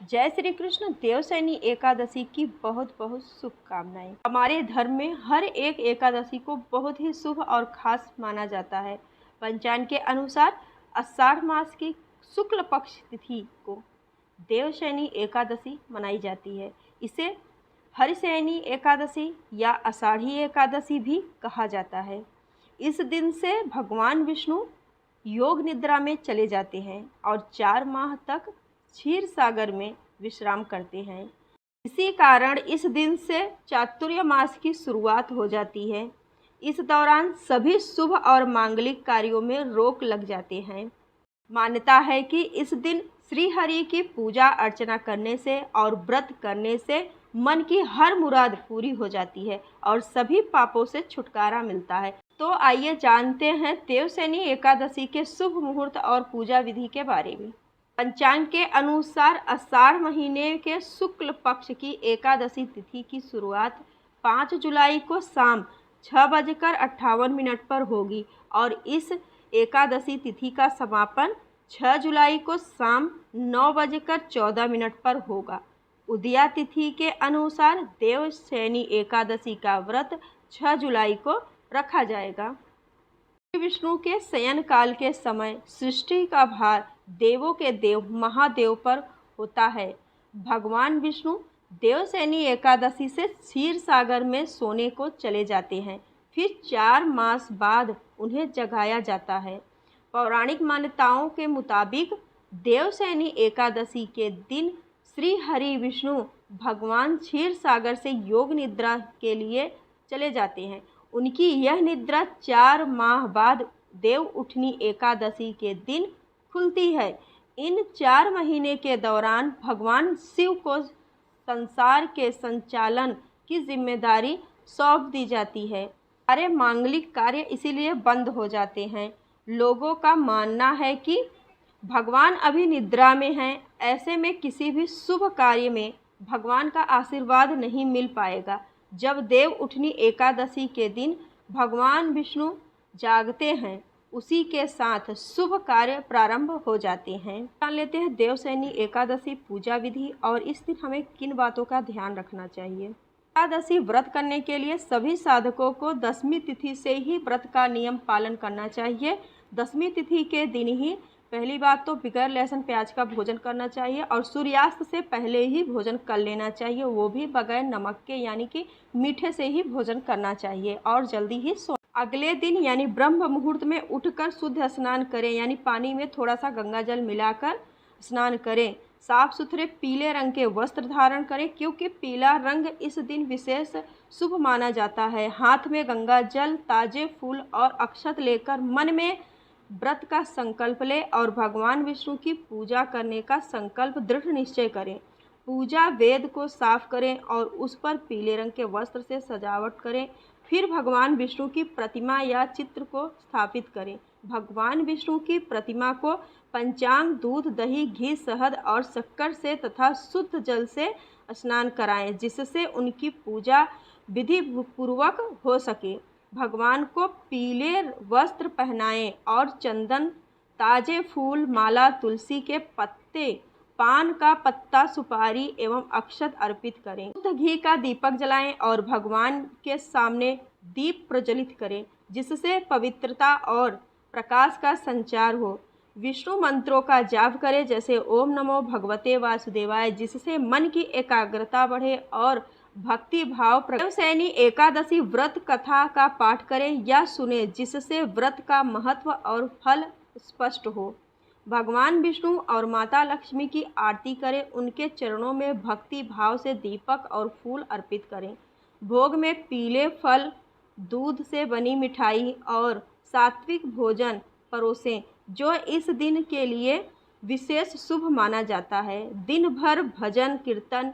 जय श्री कृष्ण। देवशयनी एकादशी की बहुत बहुत शुभकामनाएं। हमारे धर्म में हर एक एकादशी को बहुत ही शुभ और खास माना जाता है। पंचांग के अनुसार आषाढ़ मास की शुक्ल पक्ष तिथि को देवशयनी एकादशी मनाई जाती है। इसे हरिशयनी एकादशी या आषाढ़ी एकादशी भी कहा जाता है। इस दिन से भगवान विष्णु योग निद्रा में चले जाते हैं और 4 माह तक क्षीर सागर में विश्राम करते हैं। इसी कारण इस दिन से चातुर्य मास की शुरुआत हो जाती है। इस दौरान सभी शुभ और मांगलिक कार्यों में रोक लग जाते हैं। मान्यता है कि इस दिन श्री हरि की पूजा अर्चना करने से और व्रत करने से मन की हर मुराद पूरी हो जाती है और सभी पापों से छुटकारा मिलता है। तो आइए जानते हैं देवशयनी एकादशी के शुभ मुहूर्त और पूजा विधि के बारे में। पंचांग के अनुसार आषाढ़ महीने के शुक्ल पक्ष की एकादशी तिथि की शुरुआत 5 जुलाई को शाम 6:58 पर होगी और इस एकादशी तिथि का समापन 6 जुलाई को शाम 9:14 पर होगा। उदया तिथि के अनुसार देवशयनी एकादशी का व्रत 6 जुलाई को रखा जाएगा। विष्णु के शयन काल के समय सृष्टि का भार देवों के देव महादेव पर होता है। भगवान विष्णु देवशयनी एकादशी से क्षीर सागर में सोने को चले जाते हैं। फिर 4 मास बाद उन्हें जगाया जाता है। पौराणिक मान्यताओं के मुताबिक देवशयनी एकादशी के दिन श्री हरि विष्णु भगवान क्षीर सागर से योग निद्रा के लिए चले जाते हैं। उनकी यह निद्रा 4 माह बाद देव उठनी एकादशी के दिन खुलती है। इन 4 महीने के दौरान भगवान शिव को संसार के संचालन की जिम्मेदारी सौंप दी जाती है। सारे मांगलिक कार्य इसीलिए बंद हो जाते हैं। लोगों का मानना है कि भगवान अभी निद्रा में हैं, ऐसे में किसी भी शुभ कार्य में भगवान का आशीर्वाद नहीं मिल पाएगा। जब देव उठनी एकादशी के दिन भगवान विष्णु जागते हैं, उसी के साथ शुभ कार्य प्रारंभ हो जाते हैं। जान लेते हैं देवशयनी एकादशी पूजा विधि और इस दिन हमें किन बातों का ध्यान रखना चाहिए। एकादशी व्रत करने के लिए सभी साधकों को 10वीं तिथि से ही व्रत का नियम पालन करना चाहिए। 10वीं तिथि के दिन ही पहली बात तो बगैर लहसुन प्याज का भोजन करना चाहिए और सूर्यास्त से पहले ही भोजन कर लेना चाहिए, वो भी बगैर नमक के, यानी कि मीठे से ही भोजन करना चाहिए और जल्दी ही अगले दिन यानी ब्रह्म मुहूर्त में उठकर शुद्ध स्नान करें, यानी पानी में थोड़ा सा गंगा जल मिलाकर स्नान करें। साफ सुथरे पीले रंग के वस्त्र धारण करें, क्योंकि पीला रंग इस दिन विशेष शुभ माना जाता है। हाथ में गंगा जल, ताजे फूल और अक्षत लेकर मन में व्रत का संकल्प लें और भगवान विष्णु की पूजा करने का संकल्प दृढ़ निश्चय करें। पूजा वेद को साफ करें और उस पर पीले रंग के वस्त्र से सजावट करें। फिर भगवान विष्णु की प्रतिमा या चित्र को स्थापित करें। भगवान विष्णु की प्रतिमा को पंचांग, दूध, दही, घी, शहद और शक्कर से तथा शुद्ध जल से स्नान कराएं, जिससे उनकी पूजा विधि पूर्वक हो सके। भगवान को पीले वस्त्र पहनाएं और चंदन, ताजे फूल, माला, तुलसी के पत्ते, पान का पत्ता, सुपारी एवं अक्षत अर्पित करें। शुद्ध घी का दीपक जलाएं और भगवान के सामने दीप प्रज्वलित करें, जिससे पवित्रता और प्रकाश का संचार हो। विष्णु मंत्रों का जाप करें, जैसे ओम नमो भगवते वासुदेवाय, जिससे मन की एकाग्रता बढ़े और भक्ति भाव। देवशयनी एकादशी व्रत कथा का पाठ करें या सुने, जिससे व्रत का महत्व और फल स्पष्ट हो। भगवान विष्णु और माता लक्ष्मी की आरती करें। उनके चरणों में भक्ति भाव से दीपक और फूल अर्पित करें। भोग में पीले फल, दूध से बनी मिठाई और सात्विक भोजन परोसें, जो इस दिन के लिए विशेष शुभ माना जाता है। दिन भर भजन, कीर्तन,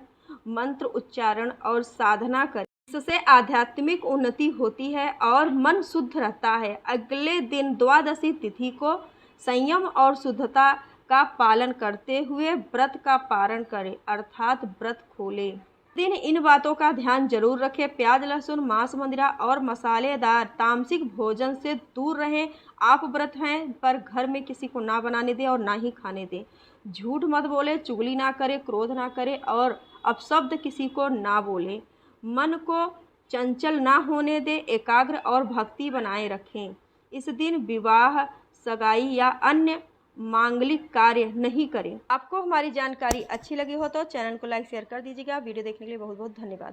मंत्र उच्चारण और साधना करें, इससे आध्यात्मिक उन्नति होती है और मन शुद्ध रहता है। अगले दिन द्वादशी तिथि को संयम और शुद्धता का पालन करते हुए व्रत का पारण करें, अर्थात व्रत खोलें। दिन इन बातों का ध्यान जरूर रखें। प्याज, लहसुन, मांस, मदिरा और मसालेदार तामसिक भोजन से दूर रहें। आप व्रत हैं पर घर में किसी को ना बनाने दें और ना ही खाने दें। झूठ मत बोले, चुगली ना करे, क्रोध ना करे और अपशब्द किसी को ना बोले। मन को चंचल ना होने दे, एकाग्र और भक्ति बनाए रखें। इस दिन विवाह, सगाई या अन्य मांगलिक कार्य नहीं करें। आपको हमारी जानकारी अच्छी लगी हो तो चैनल को लाइक शेयर कर दीजिएगा। वीडियो देखने के लिए बहुत बहुत धन्यवाद।